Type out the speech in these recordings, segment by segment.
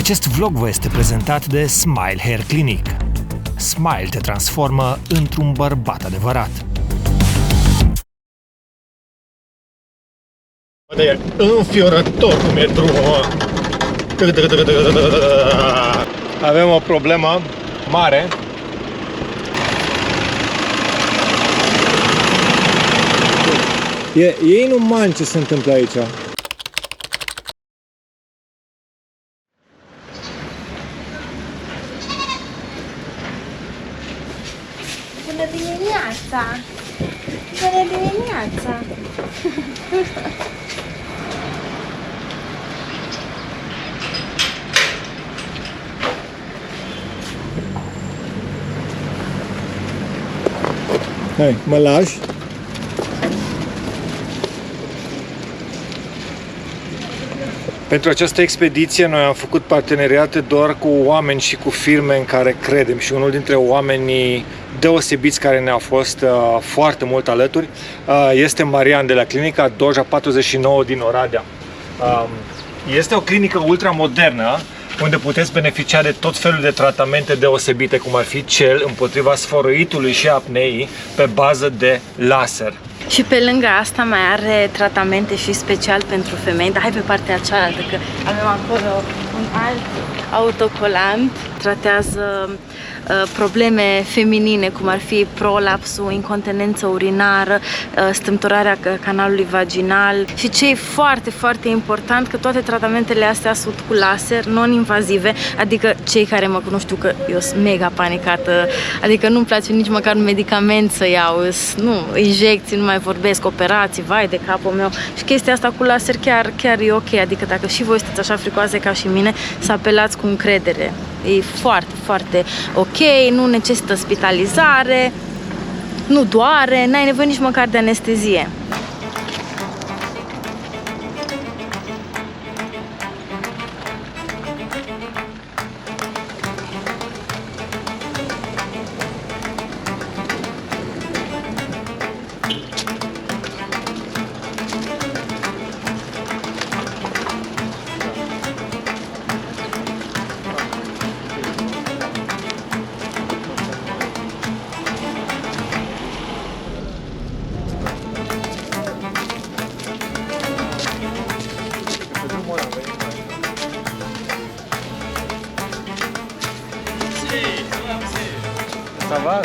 Acest vlog vă este prezentat de Smile Hair Clinic. Smile te transformă într-un bărbat adevărat. E înfiorător cum e drumul, mă. Avem o problemă mare. E inuman ce se întâmplă aici. Bună dimineața! Bună dimineața! Hai, mă lași? Pentru această expediție noi am făcut parteneriate doar cu oameni și cu firme în care credem și unul dintre oamenii deosebiți care ne-a fost foarte mult alături este Marian de la clinica Doja 49 din Oradea. Este o clinică ultramodernă unde puteți beneficia de tot felul de tratamente deosebite, cum ar fi cel împotriva sfărăitului și apneii pe bază de laser. Și pe lângă asta mai are tratamente și special pentru femei, dar hai pe partea cealaltă, că avem acolo un alt autocolant. Tratează probleme feminine, cum ar fi prolapsul, incontinență urinară, strâmtorarea canalului vaginal. Și ce e foarte, foarte important, că toate tratamentele astea sunt cu laser, non-invazive, adică cei care mă cunosc știu că eu sunt mega panicată, adică nu-mi place nici măcar un medicament să iau, nu, injecții, nu mai vorbesc, operații, vai de capul meu. Și chestia asta cu laser chiar e ok, adică dacă și voi sunteți așa fricoase ca și mine, să apelați cu încredere. E foarte, foarte ok, nu necesită spitalizare, nu doare, n-ai nevoie nici măcar de anestezie.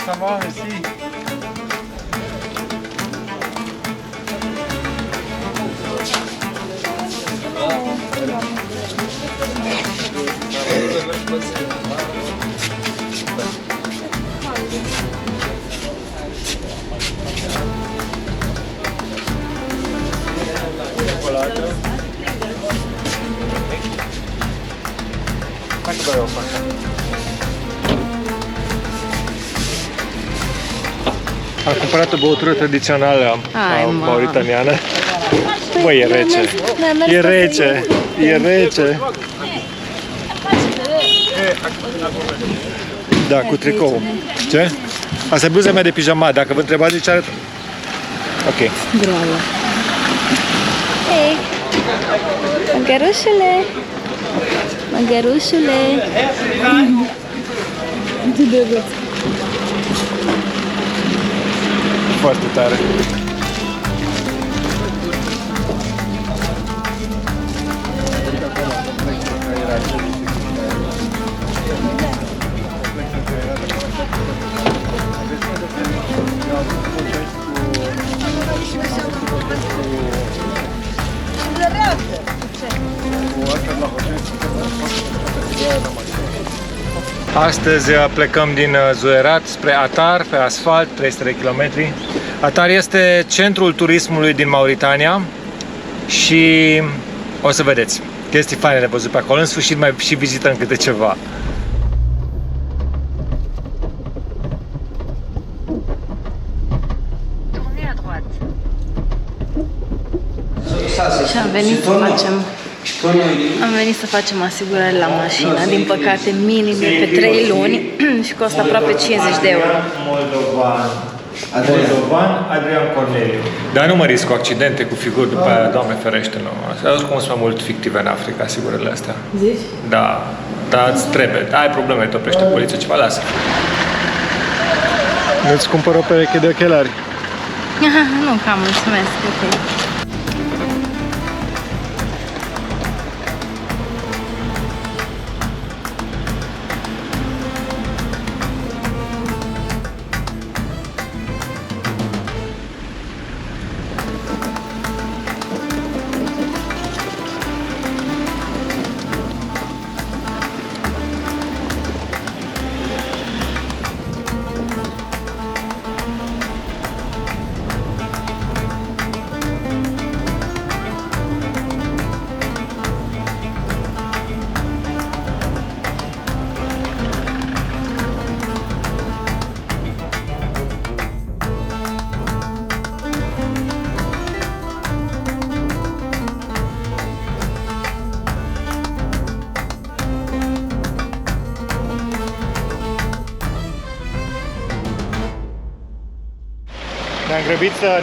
Ça va, merci. Hai că o fac. Am cumpărat o băutură tradițională mauritaniană. Băi, e rece. E rece. E rece. Da, cu tricou. Ce? Asta e bluza mea de pijama. Dacă vă întrebați de ce arăt... Ok. Bravo. Hei! Măgărușule! Măgărușule! Ce drăguț! Foarte tare. Astăzi plecăm din Zuerat spre Atar, pe asfalt, 300 de kilometri. Atar este centrul turismului din Mauritania și o să vedeți chestii faine de văzut pe acolo. În sfârșit mai și vizităm câte ceva. Și am venit să facem asigurare la mașină, din păcate minime pe 3 luni și costă aproape 50 de euro. Moldovan, Adrian Corneliu. Dar nu mă risc cu accidente, cu figuri, după aia, Doamne ferește, nu. Sunt mai mult fictive în Africa, asigurările astea. Zici? Da, dar îți trebuie. Ai probleme, te oprește poliția, ceva, lasă. Nu-ți cumpăr o pereche de ochelari? Nu, cam mulțumesc, ok.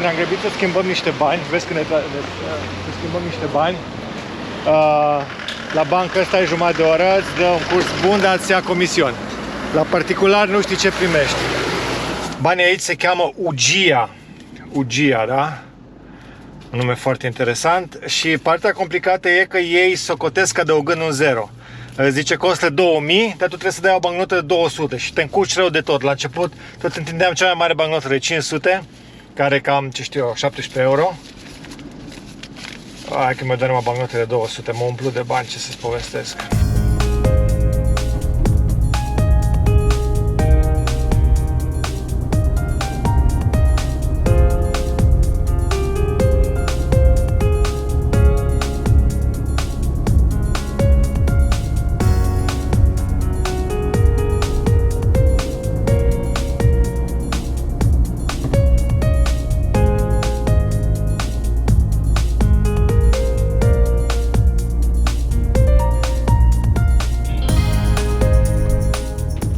Ne-am grăbit să schimbăm niște bani. Vezi că să schimbăm niște bani. La bancă stai jumătate de oră, îți dă un curs bun, dar îți ia comision. La particular nu știi ce primești. Banii aici se cheamă Ugia. Ugia, da? Un nume foarte interesant. Și partea complicată e că ei socotesc adăugând un 0. Zice că costă 2000, dar tu trebuie să dai o bancnotă de 200 și te încurci rău de tot. La început tot întindeam cea mai mare bancnotă de 500, care cam, ce știu eu, 17 euro. Hai că mi-o dă numai bancnote de 200, mă umplu de bani, ce să-ți povestesc.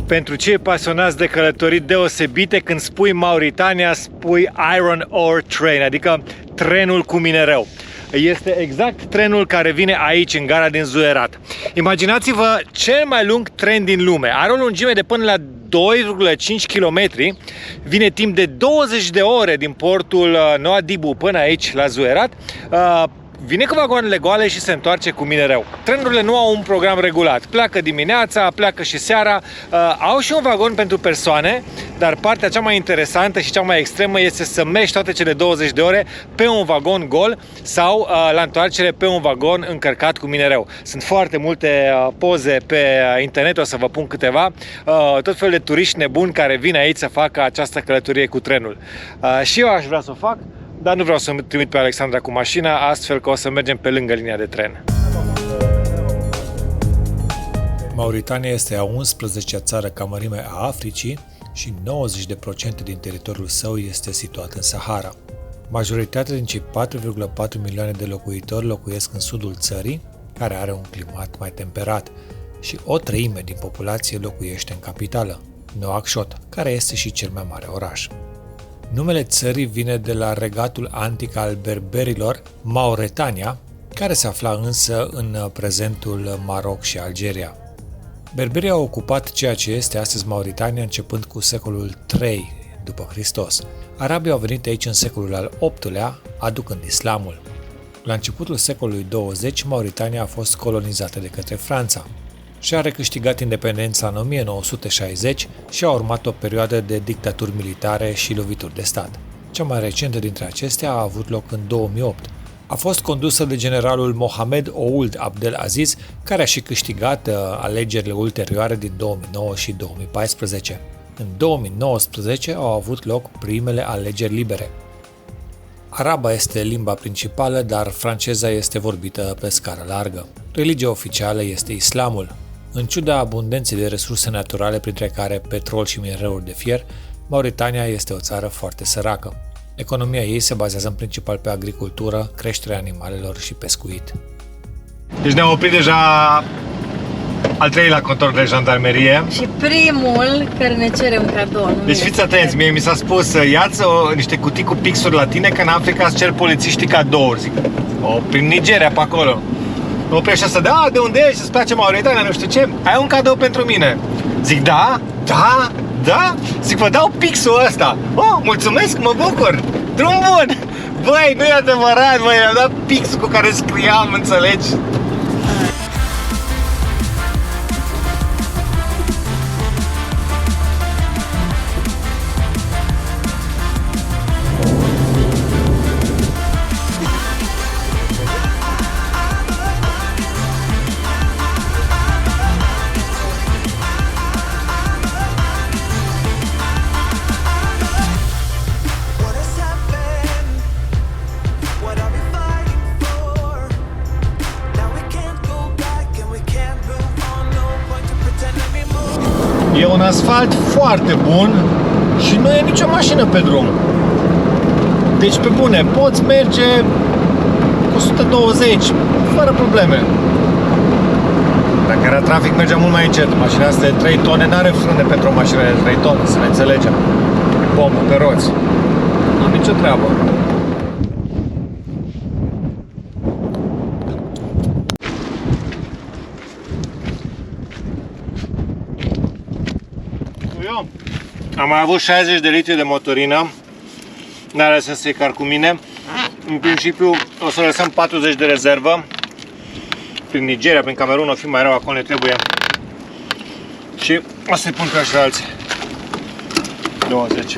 Pentru cei pasionați de călătorii deosebite, când spui Mauritania, spui Iron Ore Train, adică trenul cu minereu. Este exact trenul care vine aici, în gara din Zuerat. Imaginați-vă cel mai lung tren din lume. Are o lungime de până la 2,5 km. Vine timp de 20 de ore din portul Nouadhibou până aici, la Zuerat. Vine cu vagoanele goale și se întoarce cu minereu. Trenurile nu au un program regulat. Pleacă dimineața, pleacă și seara. Au și un vagon pentru persoane, dar partea cea mai interesantă și cea mai extremă este să mergi toate cele 20 de ore pe un vagon gol sau la întoarcere pe un vagon încărcat cu minereu. Sunt foarte multe poze pe internet, o să vă pun câteva. Tot felul de turiști nebuni care vin aici să facă această călătorie cu trenul. Și eu aș vrea să o fac, dar nu vreau să trimit pe Alexandra cu mașina, astfel că o să mergem pe lângă linia de tren. Mauritania este a 11-a țară ca mărime a Africii și 90% din teritoriul său este situat în Sahara. Majoritatea din cei 4,4 milioane de locuitori locuiesc în sudul țării, care are un climat mai temperat, și o treime din populație locuiește în capitală, Nouakchott, care este și cel mai mare oraș. Numele țării vine de la regatul antic al berberilor, Mauretania, care se afla însă în prezentul Maroc și Algeria. Berberii au ocupat ceea ce este astăzi Mauritania începând cu secolul III după Hristos. Arabii au venit aici în secolul al VIII-lea, aducând islamul. La începutul secolului 20, Mauritania a fost colonizată de către Franța și a recâștigat independența în 1960 și a urmat o perioadă de dictaturi militare și lovituri de stat. Cea mai recentă dintre acestea a avut loc în 2008. A fost condusă de generalul Mohamed Ould Abdel Aziz, care a și câștigat alegerile ulterioare din 2009 și 2014. În 2019 au avut loc primele alegeri libere. Araba este limba principală, dar franceza este vorbită pe scară largă. Religia oficială este islamul. În ciuda abundenței de resurse naturale, printre care petrol și minereuri de fier, Mauritania este o țară foarte săracă. Economia ei se bazează în principal pe agricultură, creșterea animalelor și pescuit. Deci ne-am oprit deja al treilea control de jandarmerie. Și primul care ne cere un cadou. Deci fiți atenți, mie mi s-a spus, ia-ți niște cutii cu pixuri la tine, că în Africa îți cer polițiștii cadouri. Zic, prin Nigeria, pe acolo. Mă oprește asta, da, de unde ești? Îți place Mauritania, nu știu ce? Ai un cadou pentru mine. Zic, da, da, da. Zic, vă dau pixul ăsta. Oh, mulțumesc, mă bucur. Drum bun. Băi, nu e adevărat, băi, mi-am dat pixul cu care scriam, înțelegi? E un asfalt foarte bun și nu e nicio mașină pe drum. Deci, pe bune, poți merge cu 120 fără probleme. Dacă era trafic, mergea mult mai încet. Mașina asta de 3 tone n-are frâne pentru o mașină de 3 tone, să ne înțelegem. E bombă pe roți. Nu am nicio treabă. Am mai avut 60 de litri de motorină. N-are sens să-i car cu mine. În principiu o să lăsăm 40 de rezervă. Prin Nigeria, prin Camerun, o fi mai rău, acolo ne trebuie. Și o să-i pun pe așa alții 20.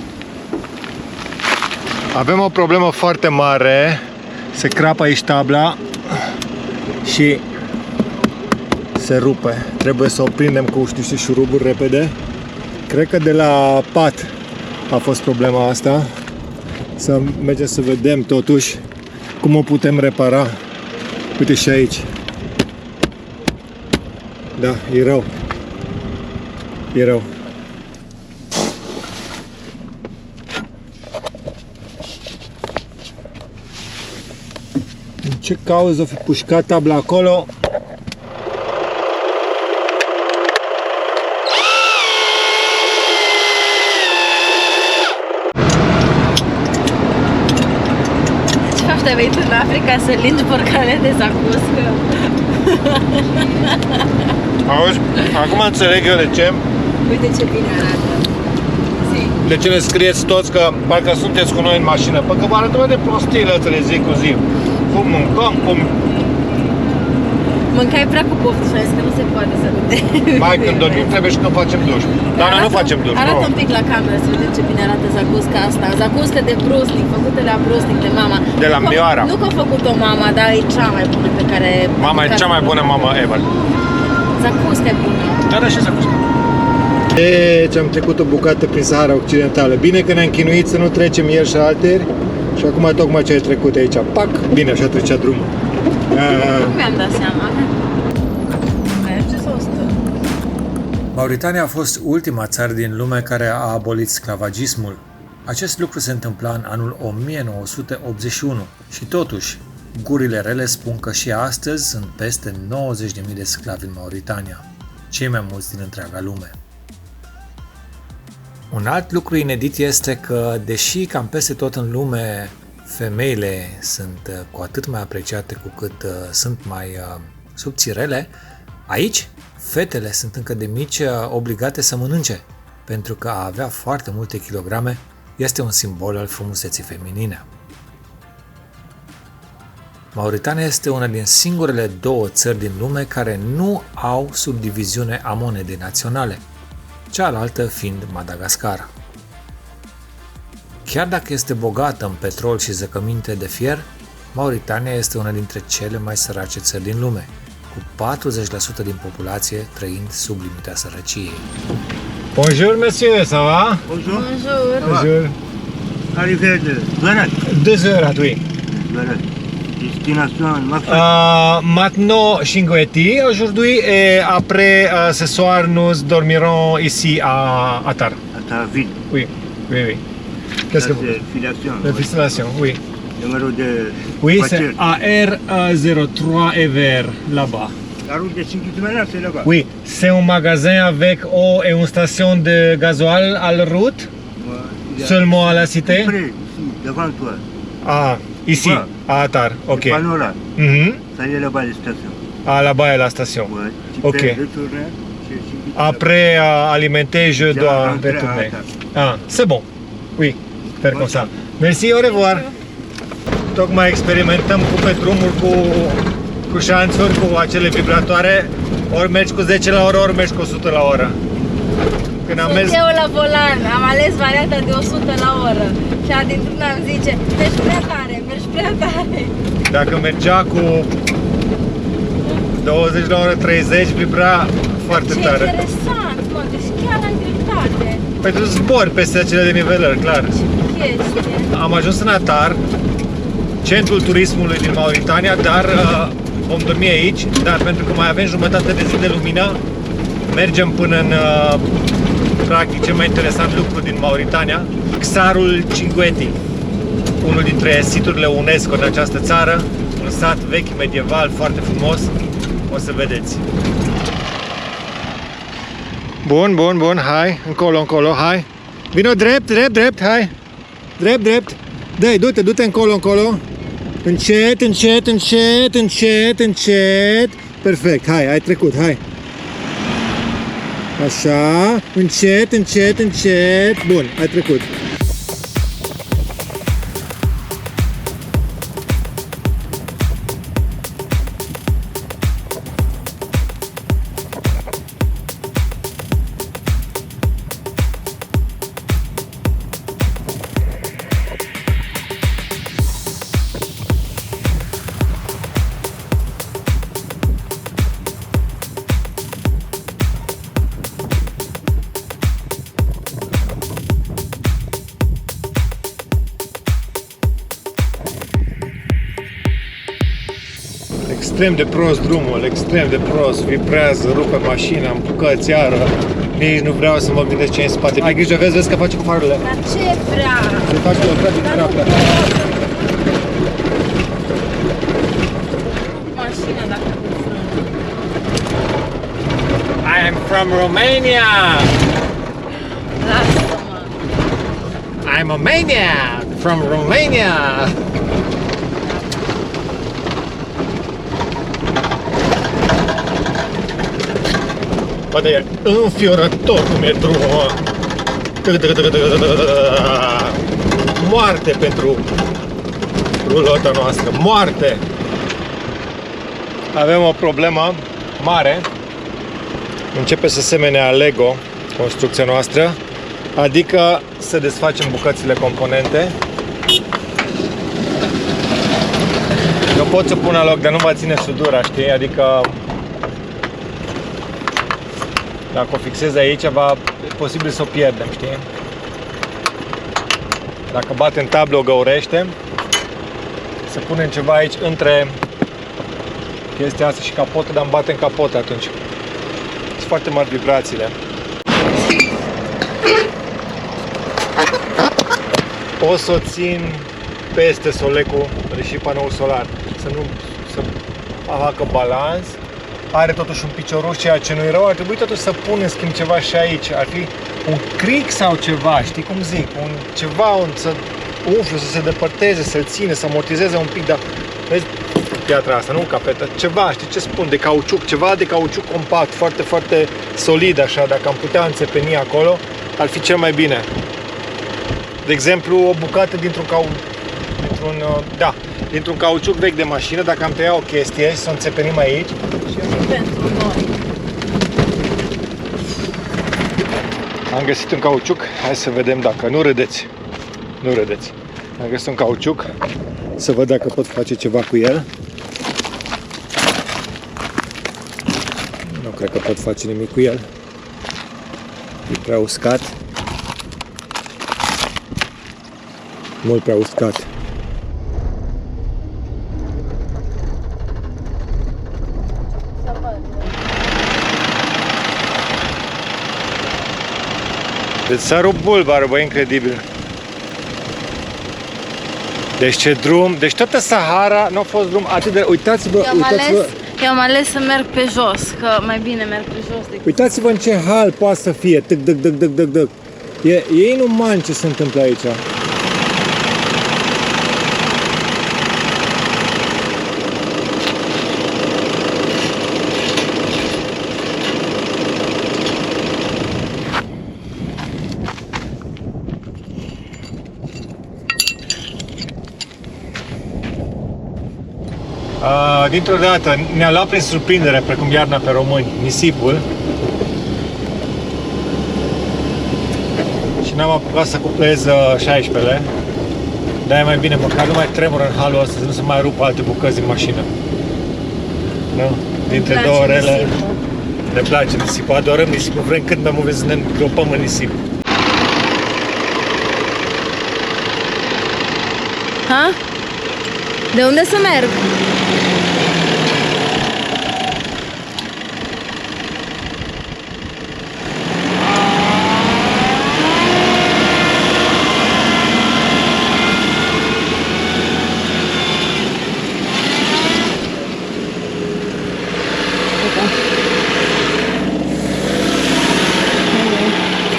Avem o problemă foarte mare. Se crapă aici tabla și se rupe. Trebuie să o prindem cu niște șuruburi repede. Cred că de la pat a fost problema asta. Să mergem să vedem totuși cum o putem repara. Uite și aici. Da, e rău. E rău. În ce cauză o fi pușcat tabla acolo? Ai venit în Africa să lingi borcane de zacuscă. Auzi, acum înțeleg eu de ce. Uite ce bine arată. De ce ne scrieți toți că parcă sunteți cu noi în mașină? Păi că vă arătăm de prostiile astea de zi cu zi. Cum mâncăm, cum... Mâncai prea cu poftă și ai zis că nu se poate să nu te... Mai când dormim trebuie și când facem duș. Dar noi nu facem duș, arată nu. un pic la cameră să vedem ce bine arată zacusca asta. Zacuscă de brusnic, făcută la brusnic de mama. De la Mioara. Nu că a făcut-o mama, dar e cea mai bună pe care... Mama e cea mai bună mamă ever. Zacusca e bună. Da, și zacusca. Deci am trecut o bucată prin Sahara Occidentală. Bine că ne-am chinuit să nu trecem ieri și alteri. Și acum tocmai ce ai trecut aici. Pac! Bine, așa trecea drumul. Nu mi-am dat seama. Mauritania a fost ultima țară din lume care a abolit sclavagismul. Acest lucru se întâmpla în anul 1981 și totuși, gurile rele spun că și astăzi sunt peste 90.000 de sclavi în Mauritania, cei mai mulți din întreaga lume. Un alt lucru inedit este că, deși cam peste tot în lume femeile sunt cu atât mai apreciate cu cât sunt mai subțirele, aici fetele sunt încă de mici obligate să mănânce, pentru că a avea foarte multe kilograme este un simbol al frumuseții feminine. Mauritania este una din singurele două țări din lume care nu au subdiviziune a monedei naționale, cealaltă fiind Madagascar. Chiar dacă este bogată în petrol și zăcăminte de fier, Mauritania este una dintre cele mai sărace țări din lume, cu 40% din populație trăind sub limita sărăciei. Bonjour, monsieur, ça va? Bonjour. Bonjour. Bonjour. Arrivé de Douanet. 2 heures, oui. Douanet. Destination Mafia. Maintenant, Chinguetti, aujourd'hui, et après ce soir, nous dormirons ici à Atar. À ta ville. Oui, oui, oui. Qu'est-ce que vous... C'est filiation. La distillation, oui. Numéro de Oui, voiture. c'est AR03 et vert, là-bas. La route de 5 km, c'est là-bas. Oui, c'est un magasin avec une station de gasoil à la route, Ouais. seulement à la cité. Près, ici, devant toi. Ah, ici, Ouais. à Atar, ok. Le panneau là, Mhm. ça y est là-bas, les stations. Ah, là-bas est la station. Ouais. Tu Ok. peux retourner. C'est 5 km. Après alimenter, je Déjà dois rentrer à retourner. Atar. Ah, c'est bon. Oui, faire comme ça. Merci, au revoir. Tocmai experimentăm pe drumuri cu șanțuri, cu acele vibratoare. Ori mergi cu 10 la oră, ori mergi cu 100 la oră. Când am Sunt mers, eu la volan, am ales varianta de 100 la oră. Și a din târnă îmi zice, mergi prea tare, mergi prea tare. dacă mergea cu 20 la oră 30, vibra foarte Ce tare. interesant, mă, deci chiar ai dreptate. Pentru zbor peste acele de nivelări, clar. Ce chestie. Am ajuns în Atar, centrul turismului din Mauritania, dar vom dormi aici, dar pentru că mai avem jumătate de zi de lumină, mergem până în practic cel mai interesant lucru din Mauritania, Xarul Cinquetti, unul dintre siturile UNESCO din această țară, un sat vechi medieval foarte frumos, o să vedeți. Bun, bun, bun, hai, încolo, încolo, hai. Vino drept, drept, drept, hai. Drept, drept. Dai, du-te încolo, încolo. Încet, încet, încet, încet, încet. Perfect, hai, ai trecut, hai. Așa, încet, încet, încet. Bun, ai trecut. Extrem de prost drumul, extrem de prost, vibrează, rupe mașina, în bucăți, iară. Nici nu vreau să mă gândesc ce e în spate. Ai grijă, vezi că face cu farurile. Dar ce vrea? Se face o prea. Mașina dacă nu frână. I am from Romania! Lasă-mă. I'm a maniac from Romania! Bă, dar e înfiorător cum e drumul, mă. Moarte pentru rulota noastră, moarte! Avem o problemă mare. Începe să semene Lego construcția noastră, adică să desfacem bucățile componente. Eu pot să pun la loc, dar nu va ține sudura, știi? Adică dacă o fixez aici, e posibil să o pierdem, știi? Dacă bate în tablă, o găurește. Să punem ceva aici între chestia asta și capotă, dar îmi bate în capotă atunci. Sunt foarte mari vibrațiile. O să o țin peste solecul și panoul solar, să facă balans. Are totuși un picioruș, ceea ce nu e rău. Ar trebui totuși să pun în schimb ceva și aici. Ar fi un cric sau ceva, știi cum zic? Să umflu, să se depărteze, să-l ține, să amortizeze un pic, dar vezi, piatra asta, nu capetă, ceva, știi ce spun, de cauciuc, ceva de cauciuc compact, foarte, foarte solid așa, dacă am putea înțepeni acolo, ar fi cel mai bine. De exemplu, o bucată dintr-un cauciuc vechi de mașină, dacă am tăiat o chestie și să o înțepenim aici. Pentru noi. Am găsit un cauciuc, hai să vedem dacă, nu râdeți, am găsit un cauciuc, să văd dacă pot face ceva cu el. Nu cred că pot face nimic cu el, e prea uscat, mult prea uscat. Deci s-a rupt bulbarul, bă, incredibil. Deci ce drum, deci toată Sahara nu a fost drum atât de... Uitați-vă, Eu am ales Eu am ales să merg pe jos, că mai bine merg pe jos decât... Uitați-vă în ce hal poate să fie. Tâc, dăc, dăc, dăc, dăc, dăc. E inuman ce se întâmplă aici. Dintr-o dată ne-a luat prin surprindere, precum iarna pe români, nisipul. Și n-am apucat să cuplez 16-le. Dar e mai bine, măcar nu mai tremură în halul ăsta, să nu se mai rupă alte bucăți din mașină. Nu? Dintre două orele ne place nisipul, adorăm nisipul, vrem cât mai mult să ne îngropăm în nisip. Ha? De unde să merg?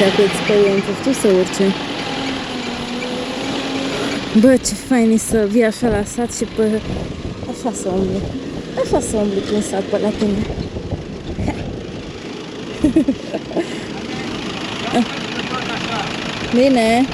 Dacă experiență, știu să urce. Bă, ce fain e să vii așa la sat și pe... Așa să umbli. Așa să umbli prin sat pe la tine. Bine.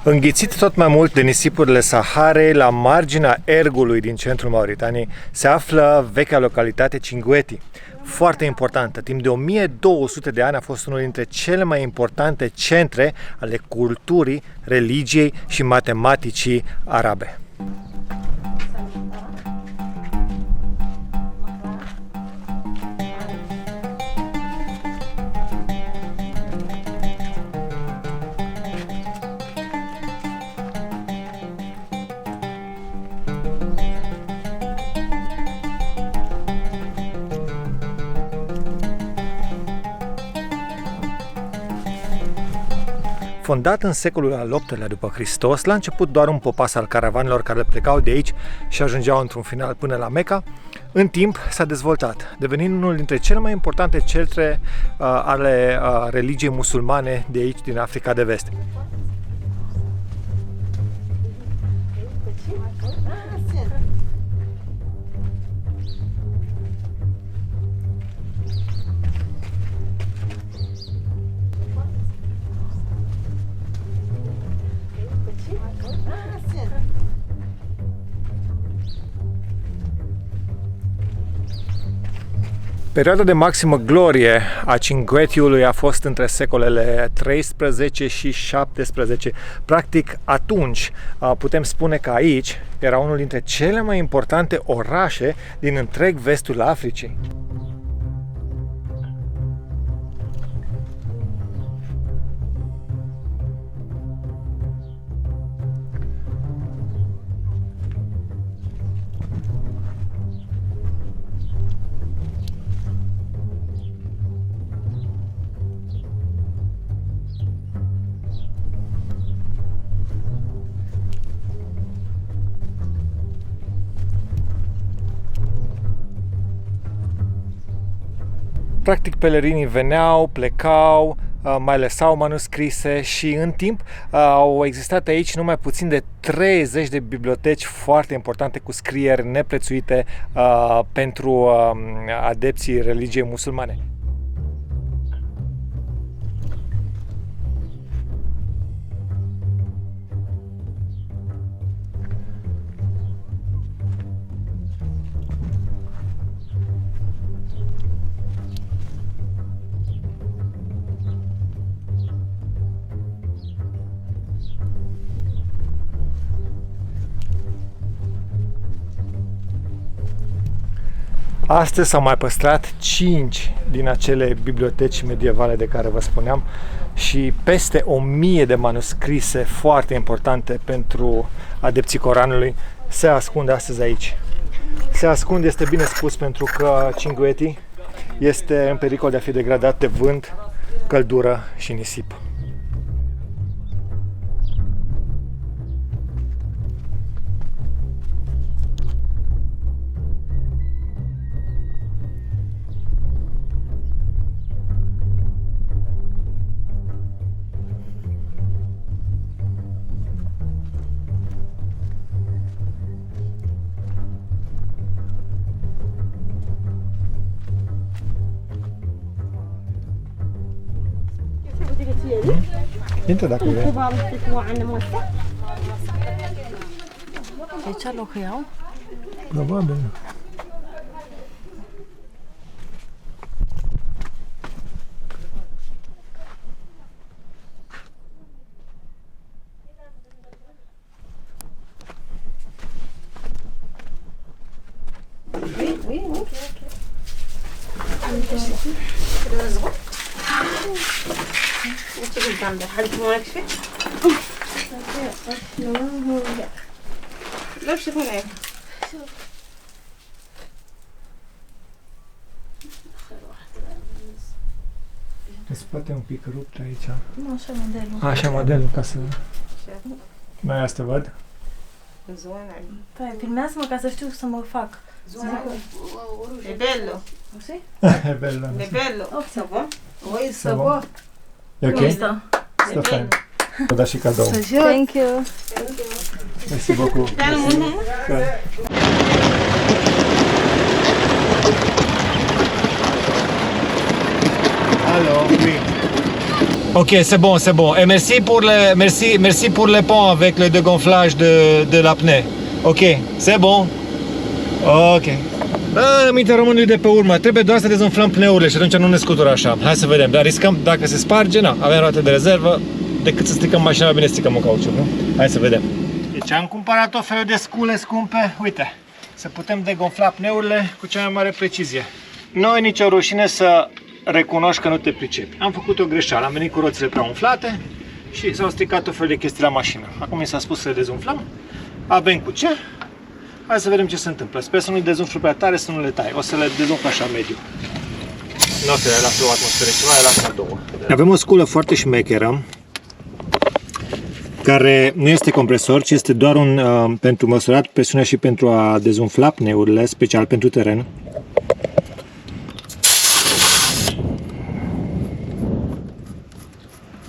Înghițit tot mai mult de nisipurile Saharei, la marginea ergului din centrul Mauritaniei, se află vechea localitate Chinguetti. Foarte importantă. Timp de 1200 de ani a fost unul dintre cele mai importante centre ale culturii, religiei și matematicii arabe. Fondat în secolul al VIII-lea după Hristos, la început doar un popas al caravanelor care plecau de aici și ajungeau într-un final până la Mecca, în timp s-a dezvoltat, devenind unul dintre cele mai importante centre ale religiei musulmane de aici, din Africa de Vest. Perioada de maximă glorie a Chinguettiului a fost între secolele 13 și 17. Practic, atunci putem spune că aici era unul dintre cele mai importante orașe din întreg vestul Africii. Practic, pelerinii veneau, plecau, mai lăsau manuscrise și în timp au existat aici numai puțin de 30 de biblioteci foarte importante cu scrieri neprețuite pentru adepții religiei musulmane. Astăzi s-au mai păstrat 5 din acele biblioteci medievale de care vă spuneam și peste 1000 de manuscrise foarte importante pentru adepții Coranului se ascund astăzi aici. Se ascund, este bine spus, pentru că Cinguetti este în pericol de a fi degradat de vânt, căldură și nisip. Intră dacă vrei. Aici locuiau? Probabil. În spate un pic rupt aici. Nu, așa modelul. Așa modelul, ca să... Mai asta văd? Păi, filmează-mă ca să știu să mă fac. È bello, E bello. è bello. Ça va? Oui, ça Ça va? va. E ok? Cum stă? Stă fain. Vă da și cadou. Thank you. Mersi beaucoup. Allô, oui. Ok, c'est bon, c'est bon. Et merci pour les ponts avec le dégonflage de l'apnée. Ok, c'est bon. Ok. Minte românului de pe urmă, trebuie doar să dezumflăm pneurile și atunci nu ne scutură așa. Hai să vedem, dar riscăm, dacă se sparge, na, avem roate de rezervă, decât să stricăm mașina, mai bine stricăm un cauciuc, nu? Hai să vedem. Deci am cumpărat o felul de scule scumpe, uite, să putem degonfla pneurile cu cea mai mare precizie. Nu e nicio rușine să recunoști că nu te pricepi. Am făcut o greșeală, am venit cu roțile prea umflate și s-au stricat o fel de chestii la mașină. Acum mi s-a spus să le dezumflăm, avem cu ce. Hai să vedem ce se întâmplă. Sper să nu-i dezumflu prea tare, să nu le tai. O să le dezumflu așa mediu. Nu o să le las o atmosferă, ceva le las la două. Avem o sculă foarte șmecheră, care nu este compresor, ci este doar un pentru măsurat presiunea și pentru a dezumfla pneurile, special pentru teren.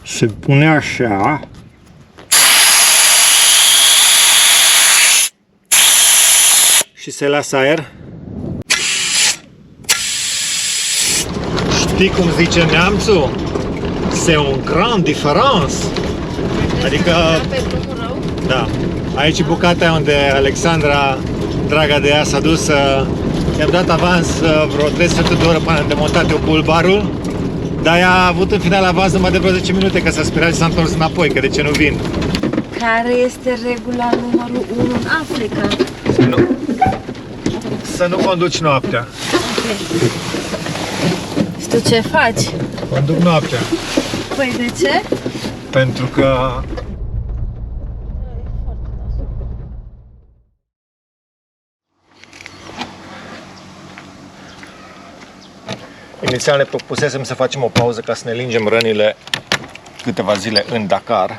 Se pune așa. Și se lasă aer. Știi cum zice neamțul? C'est un grand différence. Adică, da, aici e bucata unde Alexandra, draga de ea, s-a dus, i-am dat avans vreo 3 sferturi de oră până am demontat eu bulbarul, dar ea a avut în final avans numai de vreo 10 minute, că s-a speriat și s-a întors înapoi, că de ce nu vin? Care este regula numărul 1 în Africa? Să nu conduci noaptea. Ok. Și tu ce faci? Conduc noaptea. Păi de ce? Pentru că inițial ne propusesem să facem o pauză ca să ne lingem rănile câteva zile în Dakar,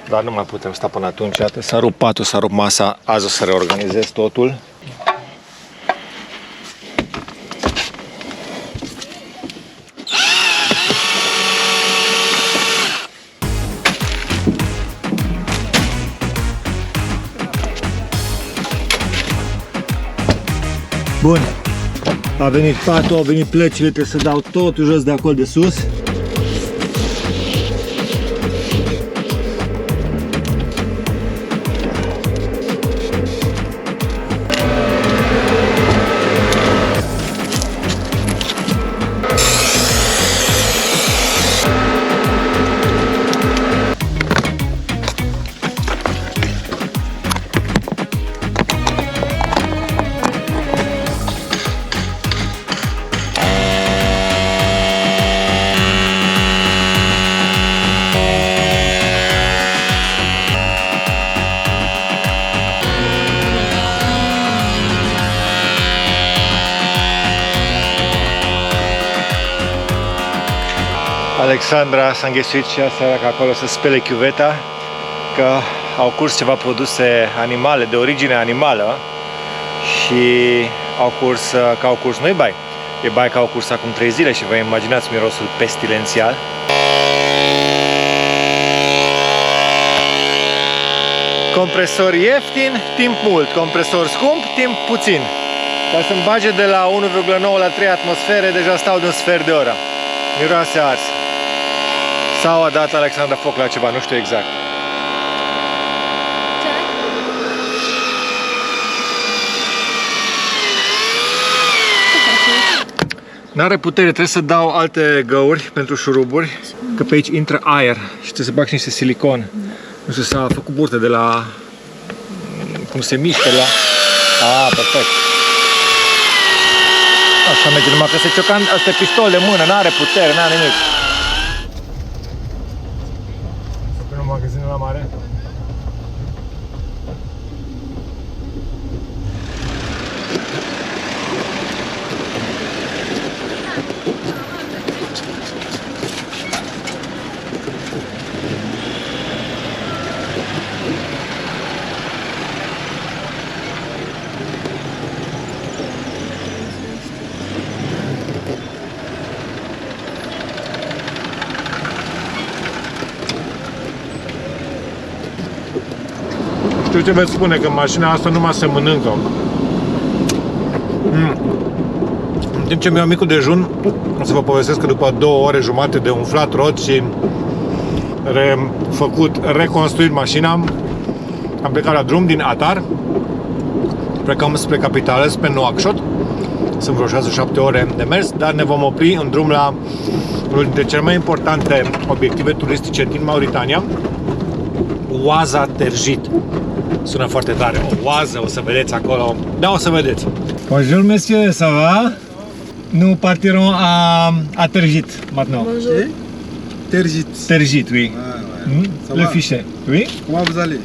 dar nu mai putem sta până atunci. Iată, s-a rupt patul, s-a rupt masa, azi o să reorganizez totul. Bun, a venit patul, au venit plăcile, trebuie să dau totul jos de acolo de sus. Alexandra s-a înghesuit și ea seara că acolo să spele chiuveta, că au curs ceva produse animale, de origine animală și au curs, nu-i bai, e bai că au curs acum 3 zile și vă imaginați mirosul pestilențial. Compresor ieftin, timp mult, compresor scump, timp puțin. Ca să-mi bage de la 1,9 la 3 atmosfere, deja stau de un sfert de oră. Miroase ars. Sau a dat Alexandra foc la ceva, nu știu exact. N-are putere, trebuie să dau alte găuri pentru șuruburi, că pe aici intră aer și trebuie să bag și niște silicon. Nu știu, s-a făcut burtă de la cum se mișcă la... perfect. Așa merge, numai că se ciocan, asta e pistol de mână, n-are putere, n-are nimic. Să punem magazinul la mare. Știu ce veți spune, că mașina asta numai se mănâncă. În timp ce mi-am micul dejun, o să vă povestesc că după 2 ore jumate de umflat rot și reconstruit mașina, am plecat la drum din Atar. Plecăm spre capitală, spre Nouakchott. Sunt vreo 6-7 ore de mers, dar ne vom opri în drum la unul dintre cele mai importante obiective turistice din Mauritania, Oaza Tergit. Sună foarte tare, o oază, o să vedeți acolo. Da, o să vedeți. Bonjour, monsieur, ça va? Nous partirons à Tergit maintenant. Bonjour. Tergit. Tergit, oui. Ça Le va? fichier, oui. Comment vous allez?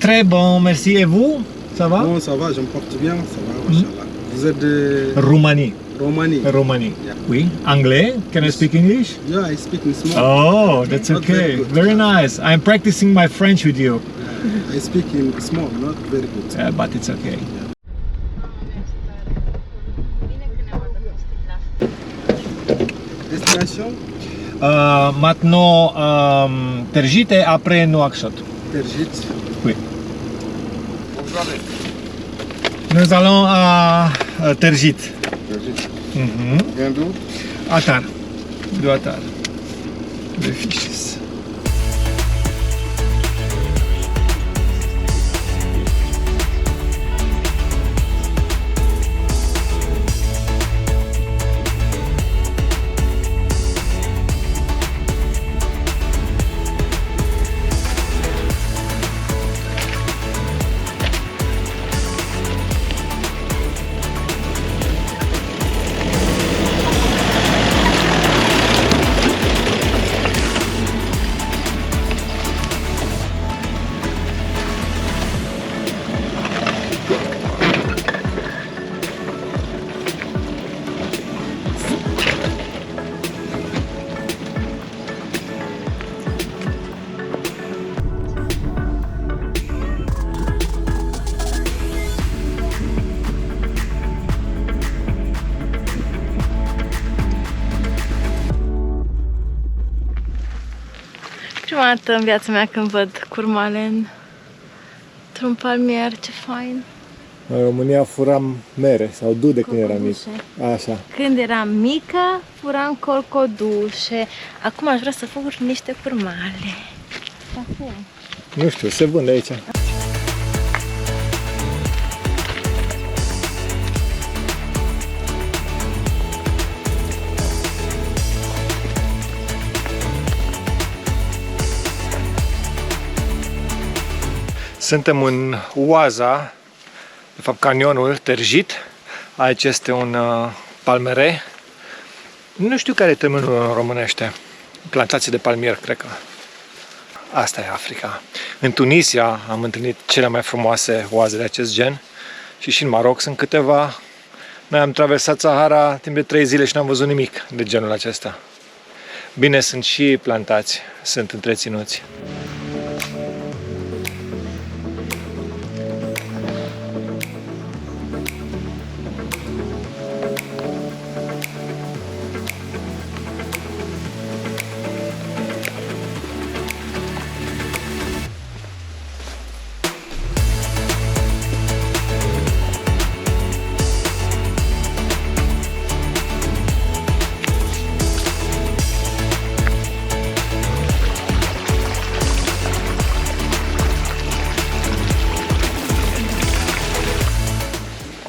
Très bon, merci. Et vous? Ça va? Bon, ça va, je me porte bien, ça va, machallah. Vous êtes de Roumanie. Roumanie? Roumanie. Yeah. Oui. Anglais? Can I speak English? Yeah, I speak in small. Oh, that's Not very okay. good. Very nice. I'm practicing my French with you. I speak in small, not very good. But it's okay. Destination? Maintenant, Tergit et après Nouakchott. Tergit. Oui. Nous allons à Tergit. Tergit. Mhm. Vient d'où? Atar. De Atar. Le fiches. Prima dată în viața mea când văd curmale într-un palmier, ce fain. În România furam mere sau dude când eram mic. Așa. Când eram mică, furam corcodușe. Acum aș vrea să fur niște curmale. Acum. Nu știu, se vând aici. Suntem în Oaza, de fapt canionul Tergit. Aici este un palmere. Nu știu care e termenul în românește. Plantație de palmier, cred că. Asta e Africa. În Tunisia am întâlnit cele mai frumoase oaze de acest gen și în Maroc sunt câteva. Noi am traversat Sahara timp de 3 zile și n-am văzut nimic de genul acesta. Bine, sunt și plantați, sunt întreținuți.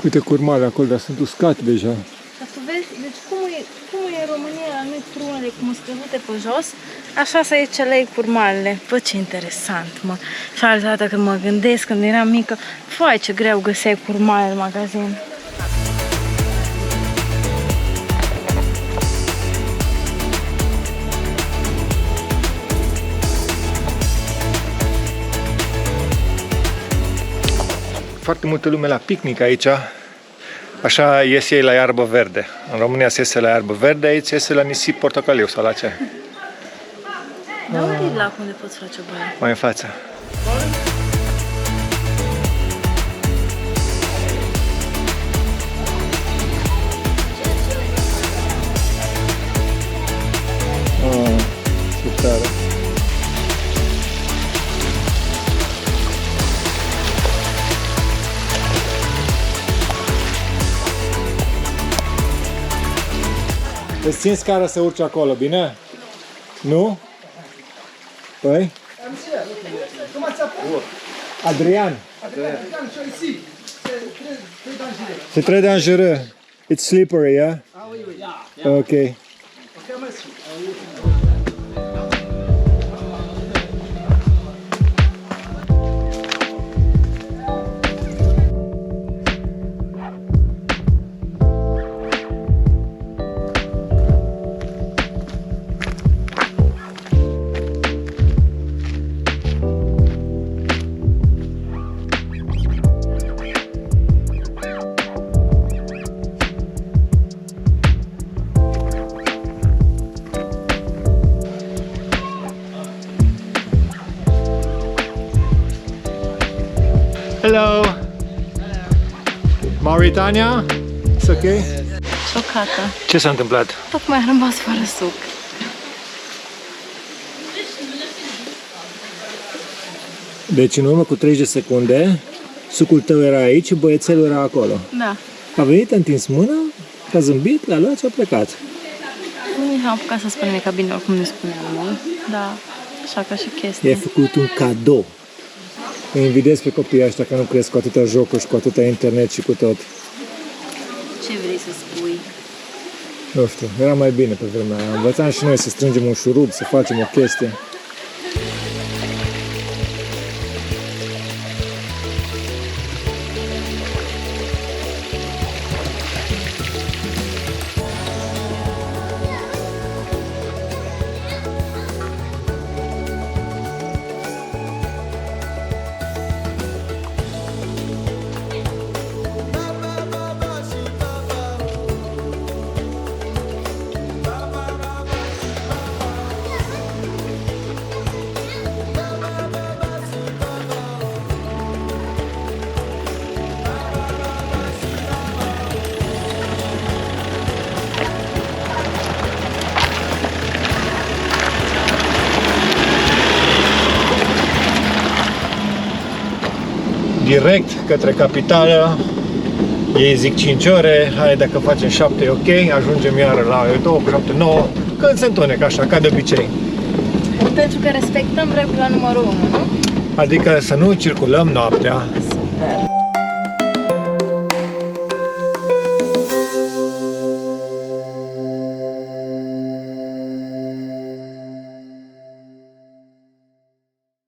Uite curmale acolo, dar sunt uscate deja. Dar tu vezi, deci cum e în România la noi prunele cum sunt scăzute pe jos, așa să aici le curmalele. Bă, ce interesant, mă. Și altă dată când mă gândesc, când eram mică, foai ce greu găseai curmale în magazin. Foarte multă lume la picnic aici. Așa ies ei la iarbă verde. În România se iese la iarbă verde, aici se iese la nisip portocaliu sau la ce? Da, unde e lacul unde poți face baie? Mai în față. Ce tare. Îți țin scara să urci acolo, bine? Nu? Păi? Adrian. C'est très dangereux. It's slippery, yeah? Okay. Hello. Mauritania? It's okay? Șocată. Ce s-a întâmplat? Tocmai am rămas fără suc. Deci în urmă cu 30 de secunde, sucul tău era aici și băiețelul era acolo. Da. A venit, a întins mâna, a zâmbit, l-a luat și a plecat. Nu am apucat să spunem că bine, oricum nu spuneam, nu? Da, așa ca și chestie. I-ai făcut un cadou. Îi invidez pe copiii ăștia că nu cresc cu atâtea jocuri și cu atâta internet și cu tot. Ce vrei să spui? Nu știu, era mai bine pe vremea aia. Învățam și noi să strângem un șurub, să facem o chestie. Direct către capitală. Ei zic 5 ore, hai dacă facem 7 e ok, ajungem iară la 2, 7, 9, când se întunecă așa, ca de obicei. Pentru că respectăm regula numărul 1, nu? Adică să nu circulăm noaptea. Super.